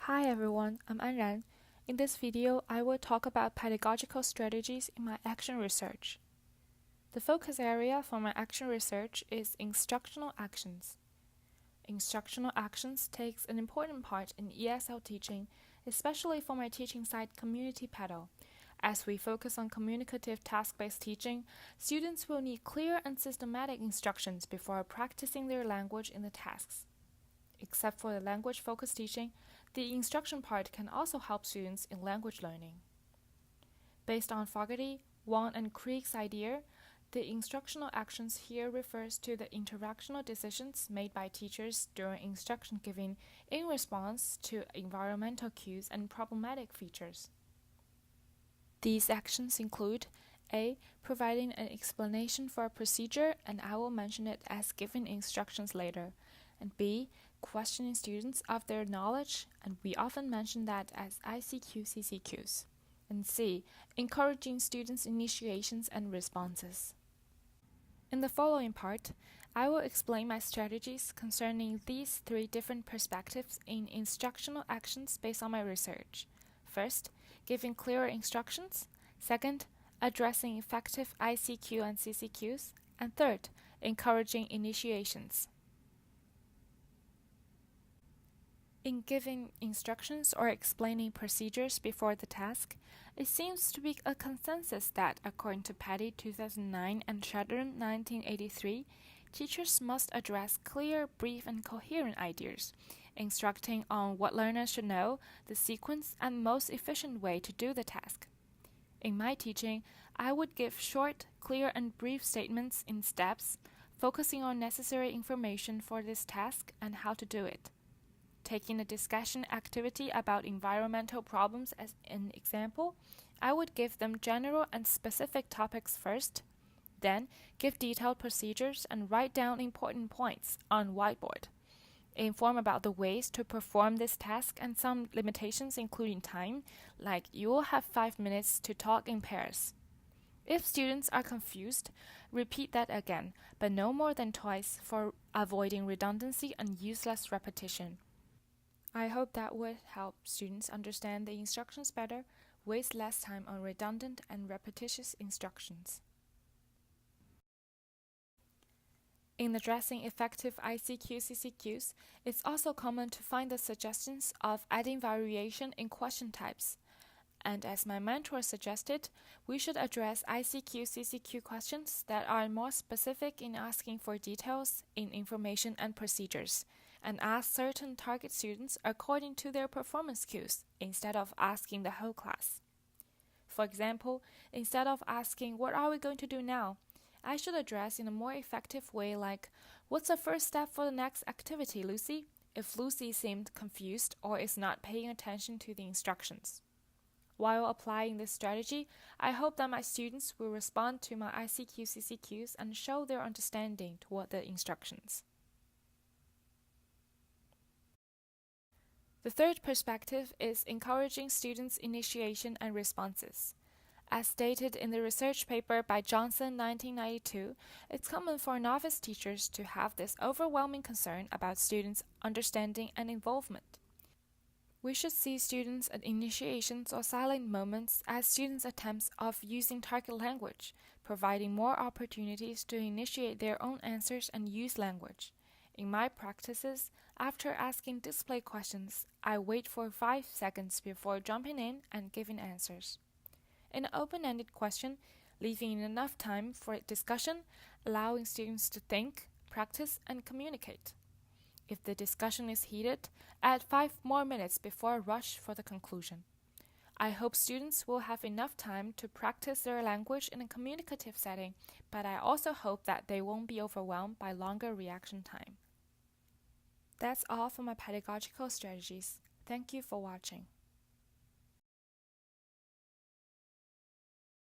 Hi everyone, I'm Anran. In this video, I will talk about pedagogical strategies in my action research. The focus area for my action research is instructional actions. Instructional actions takes an important part in ESL teaching, especially for my teaching site Community Pedo. As we focus on communicative task-based teaching, students will need clear and systematic instructions before practicing their language in the tasks. Except for the language-focused teaching, the instruction part can also help students in language learning. Based on Fogarty, Wong, and Krieg's idea, the instructional actions here refers to the interactional decisions made by teachers during instruction giving in response to environmental cues and problematic features. These actions include A. Providing an explanation for a procedure, and I will mention it as giving instructions later, and B. Questioning students of their knowledge, and we often mention that as ICQ-CCQs, and C. Encouraging students' initiations and responses. In the following part, I will explain my strategies concerning these three different perspectives in instructional actions based on my research. First, giving clearer instructions. Second, addressing effective ICQ and CCQs. And third, encouraging initiations. In giving instructions or explaining procedures before the task, it seems to be a consensus that, according to Petty 2009 and Shadron 1983, teachers must address clear, brief, and coherent ideas, instructing on what learners should know, the sequence, and most efficient way to do the task. In my teaching, I would give short, clear, and brief statements in steps, focusing on necessary information for this task and how to do it. Taking a discussion activity about environmental problems as an example, I would give them general and specific topics first, then give detailed procedures and write down important points on whiteboard. Inform about the ways to perform this task and some limitations including time, like you will have 5 minutes to talk in pairs. If students are confused, repeat that again, but no more than twice for avoiding redundancy and useless repetition. I hope that would help students understand the instructions better, waste less time on redundant and repetitious instructions. In addressing effective ICQ-CCQs, it's also common to find the suggestions of adding variation in question types. And as my mentor suggested, we should address ICQ-CCQ questions that are more specific in asking for details in information and procedures, and ask certain target students according to their performance cues instead of asking the whole class. For example, instead of asking, "What are we going to do now?" I should address in a more effective way like, "What's the first step for the next activity, Lucy?" if Lucy seemed confused or is not paying attention to the instructions. While applying this strategy, I hope that my students will respond to my ICQ-CCQs and show their understanding toward the instructions. The third perspective is encouraging students' initiation and responses. As stated in the research paper by Johnson 1992, it's common for novice teachers to have this overwhelming concern about students' understanding and involvement. We should see students at initiations or silent moments as students' attempts of using target language, providing more opportunities to initiate their own answers and use language. In my practices, after asking display questions, I wait for 5 seconds before jumping in and giving answers. In an open-ended question, leaving enough time for discussion, allowing students to think, practice, and communicate. If the discussion is heated, add 5 more minutes before a rush for the conclusion. I hope students will have enough time to practice their language in a communicative setting, but I also hope that they won't be overwhelmed by longer reaction time. That's all for my pedagogical strategies. Thank you for watching.